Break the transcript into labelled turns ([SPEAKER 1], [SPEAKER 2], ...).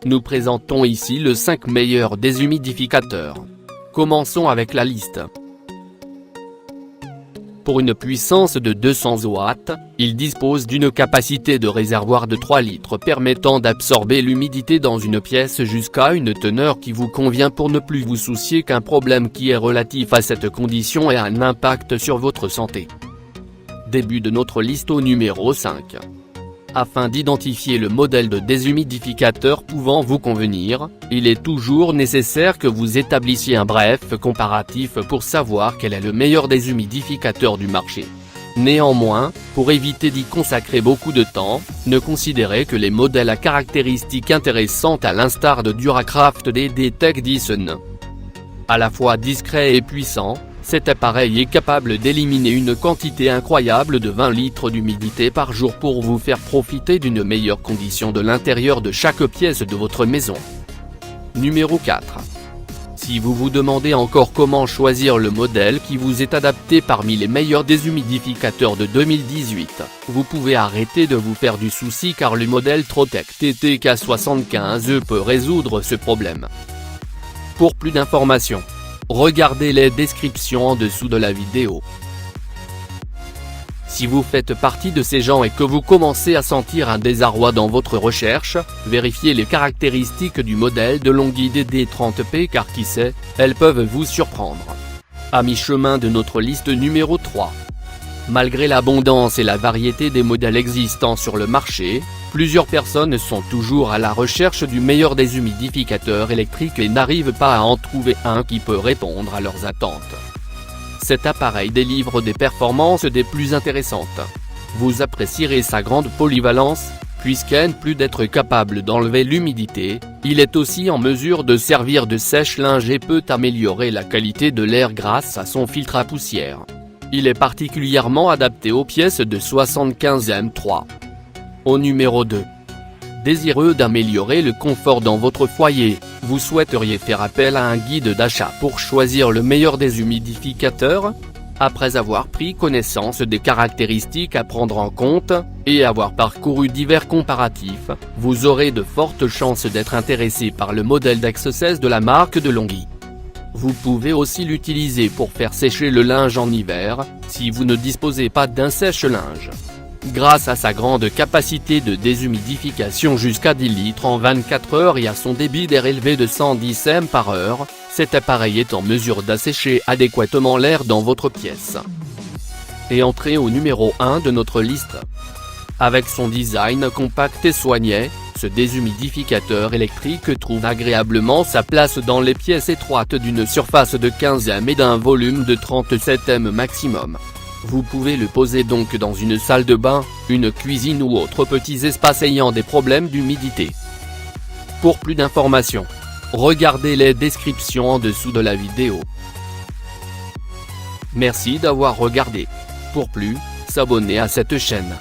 [SPEAKER 1] Nous présentons ici le 5 meilleurs déshumidificateurs. Commençons avec la liste. Pour une puissance de 200 watts, il dispose d'une capacité de réservoir de 3 litres permettant d'absorber l'humidité dans une pièce jusqu'à une teneur qui vous convient pour ne plus vous soucier qu'un problème qui est relatif à cette condition ait un impact sur votre santé. Début de notre liste au numéro 5. Afin d'identifier le modèle de déshumidificateur pouvant vous convenir, il est toujours nécessaire que vous établissiez un bref comparatif pour savoir quel est le meilleur déshumidificateur du marché. Néanmoins, pour éviter d'y consacrer beaucoup de temps, ne considérez que les modèles à caractéristiques intéressantes à l'instar de Duracraft DD-Tech Dyson. À la fois discret et puissant, cet appareil est capable d'éliminer une quantité incroyable de 20 litres d'humidité par jour pour vous faire profiter d'une meilleure condition de l'intérieur de chaque pièce de votre maison. Numéro 4. Si vous vous demandez encore comment choisir le modèle qui vous est adapté parmi les meilleurs déshumidificateurs de 2018, vous pouvez arrêter de vous faire du souci car le modèle Trotec TTK75E peut résoudre ce problème. Pour plus d'informations, regardez les descriptions en dessous de la vidéo. Si vous faites partie de ces gens et que vous commencez à sentir un désarroi dans votre recherche, vérifiez les caractéristiques du modèle de Longi DD30P car qui sait, elles peuvent vous surprendre. À mi-chemin de notre liste numéro 3. Malgré l'abondance et la variété des modèles existants sur le marché, plusieurs personnes sont toujours à la recherche du meilleur déshumidificateur électrique et n'arrivent pas à en trouver un qui peut répondre à leurs attentes. Cet appareil délivre des performances des plus intéressantes. Vous apprécierez sa grande polyvalence, puisqu'en plus d'être capable d'enlever l'humidité, il est aussi en mesure de servir de sèche-linge et peut améliorer la qualité de l'air grâce à son filtre à poussière. Il est particulièrement adapté aux pièces de 75 m3. Au numéro 2. Désireux d'améliorer le confort dans votre foyer, vous souhaiteriez faire appel à un guide d'achat pour choisir le meilleur déshumidificateur? Après avoir pris connaissance des caractéristiques à prendre en compte, et avoir parcouru divers comparatifs, vous aurez de fortes chances d'être intéressé par le modèle Dex16 de la marque de Longi. Vous pouvez aussi l'utiliser pour faire sécher le linge en hiver, si vous ne disposez pas d'un sèche-linge. Grâce à sa grande capacité de déshumidification jusqu'à 10 litres en 24 heures et à son débit d'air élevé de 110 m/h, cet appareil est en mesure d'assécher adéquatement l'air dans votre pièce. Et entrez au numéro 1 de notre liste. Avec son design compact et soigné, ce déshumidificateur électrique trouve agréablement sa place dans les pièces étroites d'une surface de 15 m et d'un volume de 37 m maximum. Vous pouvez le poser donc dans une salle de bain, une cuisine ou autres petits espaces ayant des problèmes d'humidité. Pour plus d'informations, regardez les descriptions en dessous de la vidéo. Merci d'avoir regardé. Pour plus, s'abonner à cette chaîne.